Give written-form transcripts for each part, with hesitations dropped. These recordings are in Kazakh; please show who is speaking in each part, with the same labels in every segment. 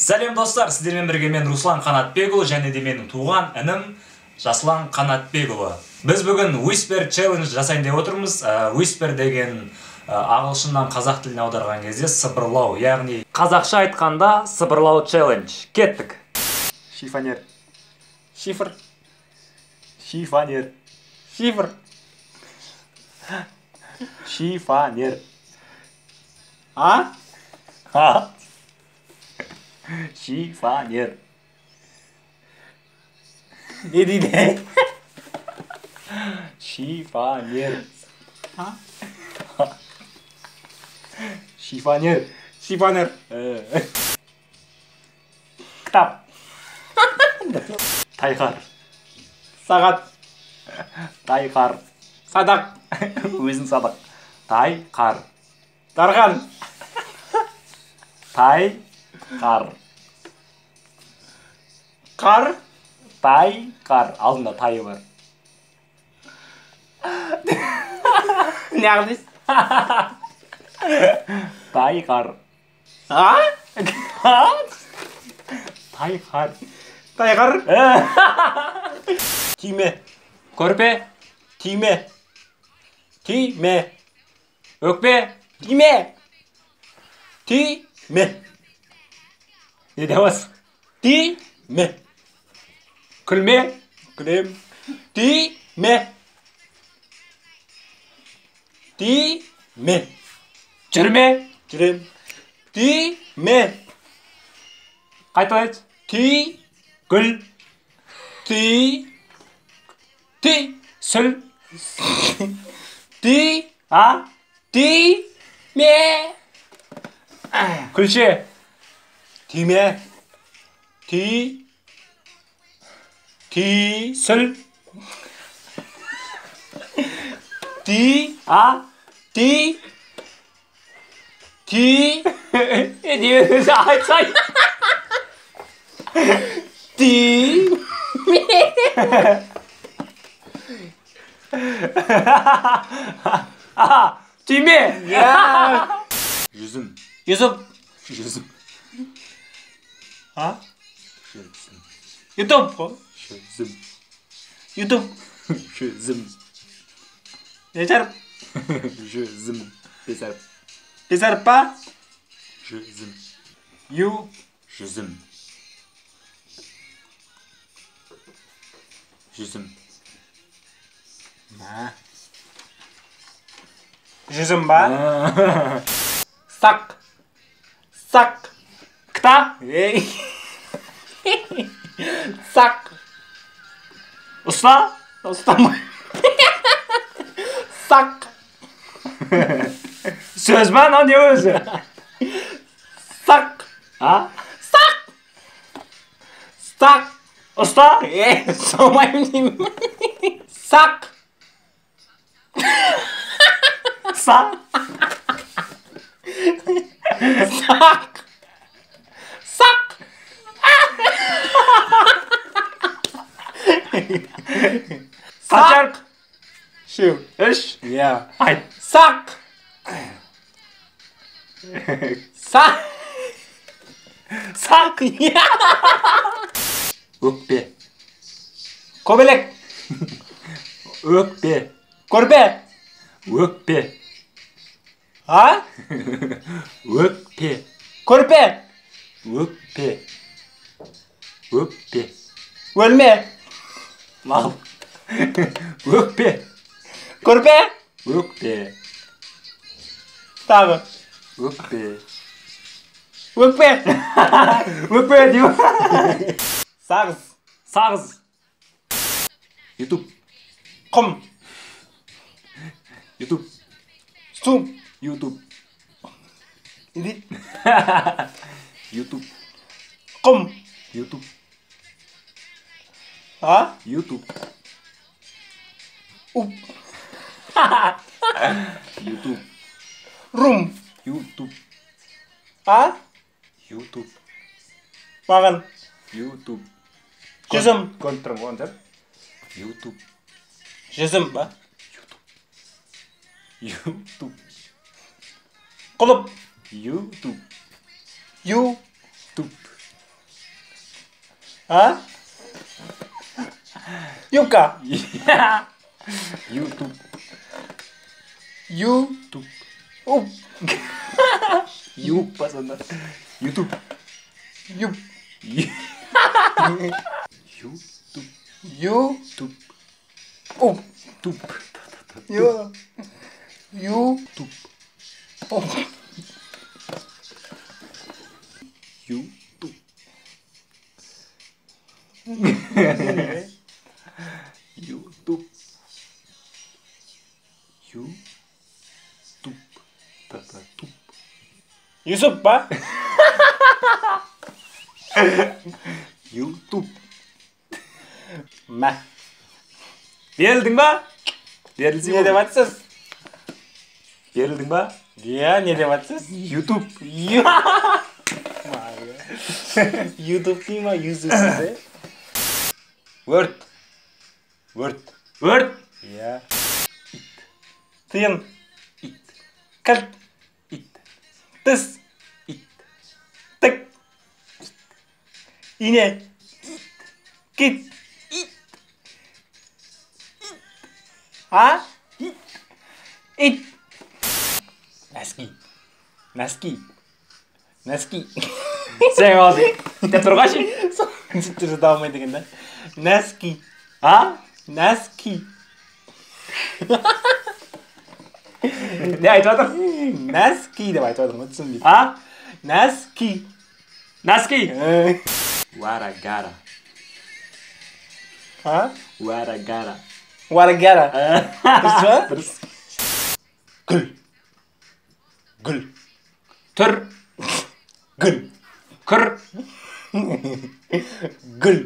Speaker 1: Сәлем достар, сіздермен бірге мен Руслан Қанатбекұлы және де менің туған інім Жасұлан Қанатбекұлы. Біз бүгін Whisper Challenge жасайын деп отырмыз. Whisper деген ағылшыннан қазақ тіліне аударған кезде сыбырлау, яғни қазақша айтқанда сыбырлау challenge. Кеттік. Шифонер. Шифр. Шифонер. Шифр. Шифонер. А? А? Шифонер. Не дейді? Шифонер. Шифонер. Шифонер. Кітап. Тайқар. Сағат. Тайқар. Садақ. Өзін садақ. Тайқар. Тарған. Тайқар. Қар. Тайқар. Алдында тайы бар. Не ағылдайсыз? Тайқар. А? Тайқар. Тайқар. Тиме. Көрпе. Тиме. Тиме. Өкпе. Тиме. Тиме. Не девас? Тиме. Күлме. Күлем. Тиме. Тиме. Жүрме. Жүрем. Тиме. Қайта айтшы. Ти. Гүл. Ти. Ти. Сүл. Ти. А. Ти. Ме. Күлше. Тиме. Ти. Ти. Сүл. Ти. А. Ти. Ти. Не өзі айтсай. Ти. Тиме. Жүзім. Жүзім. Жүзім. А? Жүзім. Ютуб. Жүзім. Ютуб. Жүзім. Бесарып. Жүзім. Бесарып. Бесарып па? Жүзім. Ю. Жүзім. Жүзім. Ма. Жүзім ба? Сақ. Сақ. Кта? Сақ. Ұста? Ұстамай. Сақ. Сөз ба, не өзі? Сақ. А? Сақ. Сақ. Ұста? Сомайым деймін. Сақ. Сақ. Сақ. Сақ. Сақ. Шеу. Үш. Айт. Сақ. Сақ. Сақ. Өкпе. Көбелек. Өкпе. Көрпе. Өкпе. А? Өкпе. Көрпе. Өкпе. Өкпе. Өлме. Мал. Өкпе. Көрпе. Өкпе. Тағы. Өкпе. Өкпе. Өкпе деймін. Сағыз. Сағыз. Ютуб. Құм. Ютуб. Су. Ютуб. Не дейді? Ютуб. Құм. Ютуб. А? Ютуб. Уп. Ютуб. Рум. Ютуб. А? Ютуб. Маған. Ютуб. Жүзім. Көріп тұрмын оған деп. Ютуб. Жүзім ба? YouTube. Құлып. YouTube. YouTube.
Speaker 2: А? Юбка.
Speaker 1: YouTube.
Speaker 2: YouTube. Уп.
Speaker 1: Юб, пацандар. YouTube.
Speaker 2: Юб.
Speaker 1: YouTube.
Speaker 2: YouTube. Уп.
Speaker 1: Туп.
Speaker 2: Ю. YouTube. Уп.
Speaker 1: YouTube. YouTube. YouTube. Туп.
Speaker 2: Юсуп па?
Speaker 1: YouTube.
Speaker 2: Мә.
Speaker 1: Берілдің ба? Берілсің
Speaker 2: Не деп атсыз?
Speaker 1: Берілдің ба?
Speaker 2: Я, не деп атсыз?
Speaker 1: YouTube.
Speaker 2: YouTube дей ма, Юсуп дей?
Speaker 1: Word.
Speaker 2: Word.
Speaker 1: Word.
Speaker 2: Я. Тыйын.
Speaker 1: It.
Speaker 2: Кілт.
Speaker 1: It.
Speaker 2: Тіс.
Speaker 1: It.
Speaker 2: Тік. Ине. Кит. А? Ит. Носки. Носки. Носки.
Speaker 1: Сен қалды. Деп тұрғашы?
Speaker 2: Сөйтті жыда алмайды екен да. Носки.
Speaker 1: А?
Speaker 2: Носки.
Speaker 1: Не айтып жатыр?
Speaker 2: Носки деп айтып жатырмын, түсінбейді.
Speaker 1: А?
Speaker 2: Носки.
Speaker 1: Носки. Варагара.
Speaker 2: А?
Speaker 1: Варагара.
Speaker 2: Варагара. Дұрыс па?
Speaker 1: Дұрыс.
Speaker 2: Гүл. Гүл.
Speaker 1: Түр.
Speaker 2: Гүл.
Speaker 1: Күр.
Speaker 2: Гүл.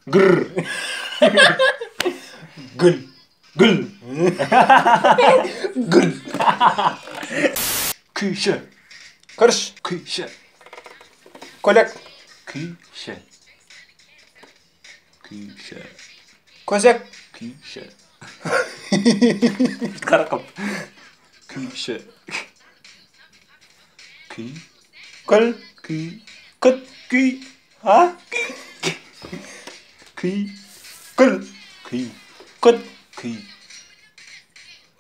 Speaker 1: Гүр.
Speaker 2: Гүл.
Speaker 1: Гүл.
Speaker 2: Гүл.
Speaker 1: Күйші.
Speaker 2: Күріш.
Speaker 1: Күйші.
Speaker 2: Көйлек.
Speaker 1: Күйші. Күйші.
Speaker 2: Көсек.
Speaker 1: Күйші. Қарақып. Күйші. Күй.
Speaker 2: Күл.
Speaker 1: Күй.
Speaker 2: Күт.
Speaker 1: Күй.
Speaker 2: А?
Speaker 1: Күй.
Speaker 2: Күл.
Speaker 1: Күй.
Speaker 2: Күт.
Speaker 1: Күй.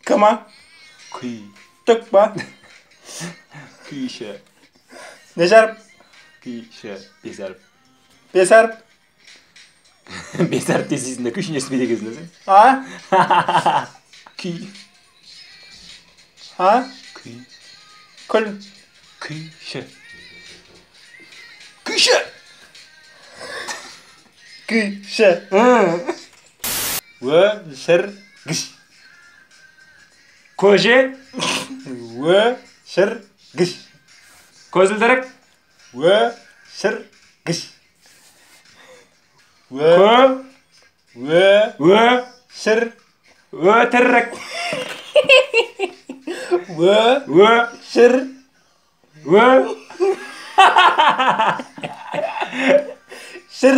Speaker 2: Кыма.
Speaker 1: Күй.
Speaker 2: Түк па?
Speaker 1: Күйші.
Speaker 2: Нежарып.
Speaker 1: Күйші. Безарып.
Speaker 2: Бесарып.
Speaker 1: Безарып десесінде күйшін естімейді екенсің сен.
Speaker 2: А?
Speaker 1: Күй.
Speaker 2: А?
Speaker 1: Күй.
Speaker 2: Күл.
Speaker 1: Күйші. Күйші.
Speaker 2: Күйші. Өшіргіш.
Speaker 1: Көже.
Speaker 2: Өшіргіш.
Speaker 1: Көзілдірік.
Speaker 2: Өшіргіш.
Speaker 1: Кө.
Speaker 2: Өшір.
Speaker 1: Өтірік.
Speaker 2: Өшір. Шыр.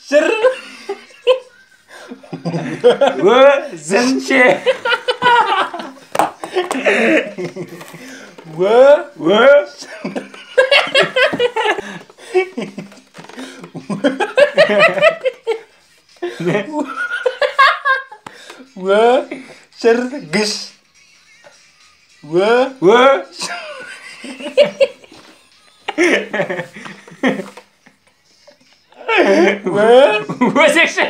Speaker 2: Шыр.
Speaker 1: Өзінше.
Speaker 2: Өшіргіш.
Speaker 1: Өзекші.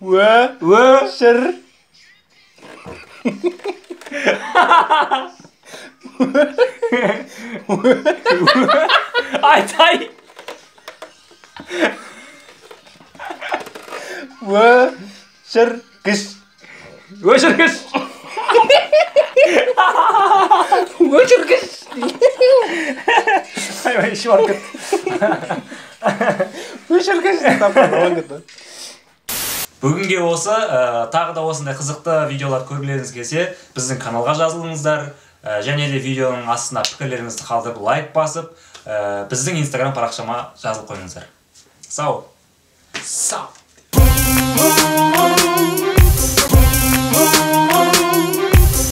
Speaker 2: Өшір.
Speaker 1: Айтай.
Speaker 2: Өшіргіш.
Speaker 1: Өшіргіш.
Speaker 2: Өшіргіш.
Speaker 1: Ай, шуар кет.
Speaker 2: Өшіргіш.
Speaker 1: Бүгінге осы, тағы да осындай қызықты видеолар көргілеріңіз келсе, біздің каналға жазылыңыздар, және де видеоның астына пікірлеріңізді қалдырып, лайк басып, біздің инстаграм парақшама жазылып қойыңыздар. Сау.
Speaker 2: Сау.